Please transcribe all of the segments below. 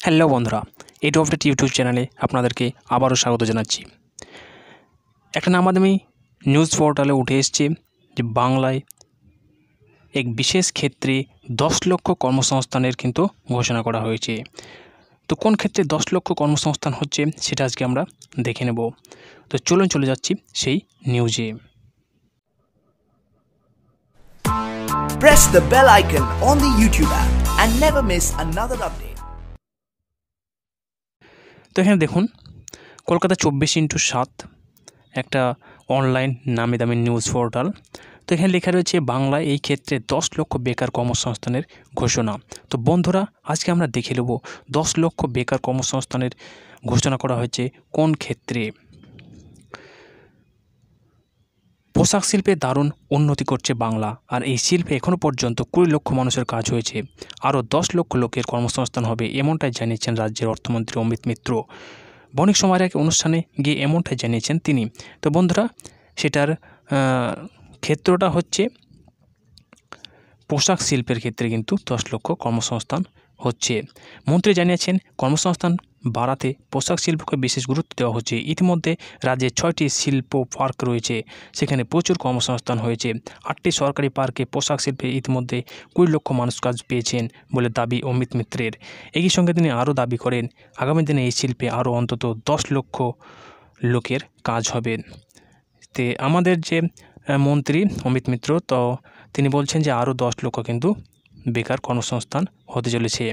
Hello বন্ধুরা, এই update YouTube চ্যানেলে আপনাদেরকে আবারও স্বাগত জানাচ্ছি। একটা নামাদামি নিউজ পোর্টালে উঠে এসছে যে বাংলায় এক বিশেষ ক্ষেত্রে 10 লক্ষ কর্মসংস্থানের কিন্তু ঘোষণা করা হয়েছে। তো কোন ক্ষেত্রে 10 লক্ষ কর্মসংস্থান হচ্ছে সেটা আজকে আমরা দেখে নেব। তো চলুন চলে যাচ্ছি সেই নিউজে। Press the bell icon on the YouTube app and never miss another update. তো এখানে দেখুন, কলকাতা 24x7 একটা অনলাইন নামি দামি নিউজ পোর্টাল। তো এখানে লেখা রয়েছে বাংলায় এই ক্ষেত্রে 10 লক্ষ বেকার কর্মসংস্থানের ঘোষণা। তো বন্ধুরা, আজকে আমরা দেখে নেব 10 লক্ষ বেকার কর্মসংস্থানের ঘোষণা করা হয়েছে কোন ক্ষেত্রে। পোশাক শিল্পে দারুণ উন্নতি করছে বাংলা, আর এই শিল্পে এখনও পর্যন্ত 20 লক্ষ মানুষের কাজ হয়েছে, আরও 10 লক্ষ লোকের কর্মসংস্থান হবে, এমনটাই জানিয়েছেন রাজ্যের অর্থমন্ত্রী অমিত মিত্র। বণিক সমাজের এক অনুষ্ঠানে গিয়ে এমনটাই জানিয়েছেন তিনি। তো বন্ধুরা, সেটার ক্ষেত্রটা হচ্ছে পোশাক শিল্পের ক্ষেত্রে কিন্তু 10 লক্ষ কর্মসংস্থান হচ্ছে। মন্ত্রী জানিয়েছেন কর্মসংস্থান বাড়াতে পোশাক শিল্পকে বিশেষ গুরুত্ব দেওয়া হচ্ছে। ইতিমধ্যে রাজ্যে 6টি শিল্প পার্ক রয়েছে, সেখানে প্রচুর কর্মসংস্থান হয়েছে। 8টি সরকারি পার্কে পোশাক শিল্পে ইতিমধ্যে 20 লক্ষ মানুষ কাজ পেয়েছেন বলে দাবি অমিত মিত্রের। একই সঙ্গে তিনি আরও দাবি করেন আগামী দিনে এই শিল্পে আরও অন্তত 10 লক্ষ লোকের কাজ হবে। তে আমাদের যে মন্ত্রী অমিত মিত্র, তো তিনি বলছেন যে আরও 10 লক্ষ কিন্তু বেকার কর্মসংস্থান হতে চলেছে,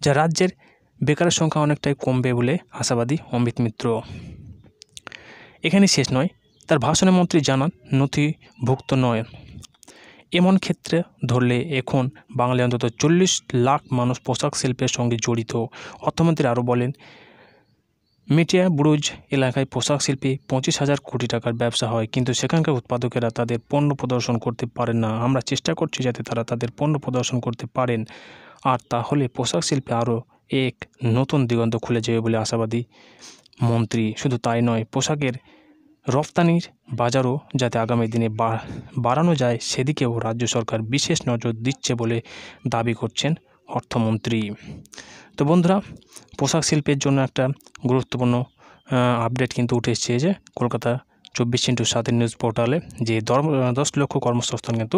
যা রাজ্যের বেকারের সংখ্যা অনেকটাই কমবে বলে আশাবাদী অমিত মিত্র। এখানে শেষ নয়, তার ভাষণে মন্ত্রী জানান নথিভুক্ত নয় এমন ক্ষেত্রে ধরলে এখন বাংলায় অন্তত 40 লাখ মানুষ পোশাক শিল্পের সঙ্গে জড়িত। অর্থমন্ত্রী আরও বলেন মিটিয়া বুরুজ এলাকায় পোশাক শিল্পে 25,000 কোটি টাকার ব্যবসা হয়, কিন্তু সেখানকার উৎপাদকেরা তাদের পণ্য প্রদর্শন করতে পারেন না। আমরা চেষ্টা করছি যাতে তারা তাদের পণ্য প্রদর্শন করতে পারেন, আর তাহলে পোশাক শিল্পে আরও এক নতুন দিগন্ত খুলে যাবে বলে আশাবাদী মন্ত্রী। শুধু তাই নয়, পোশাকের রপ্তানির বাজারও যাতে আগামী দিনে বাড়ানো যায় সেদিকেও রাজ্য সরকার বিশেষ নজর দিচ্ছে বলে দাবি করছেন অর্থমন্ত্রী। তো বন্ধুরা, পোশাক শিল্পের জন্য একটা গুরুত্বপূর্ণ আপডেট কিন্তু উঠে এসেছে যে কলকাতা 24x7 নিউজ পোর্টালে যে 10 লক্ষ কর্মসংস্থান কিন্তু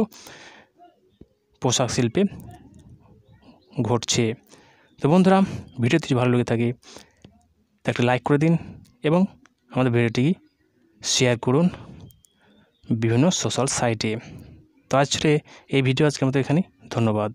পোশাক শিল্পে ঘটছে। তো বন্ধুরা, ভিডিওটি যদি ভালো লেগে থাকে তো একটা লাইক করে দিন এবং আমাদের ভিডিওটি শেয়ার করুন বিভিন্ন সোশ্যাল সাইটে। তো আজকে এই ভিডিও আজকের মতো এখানেই। ধন্যবাদ।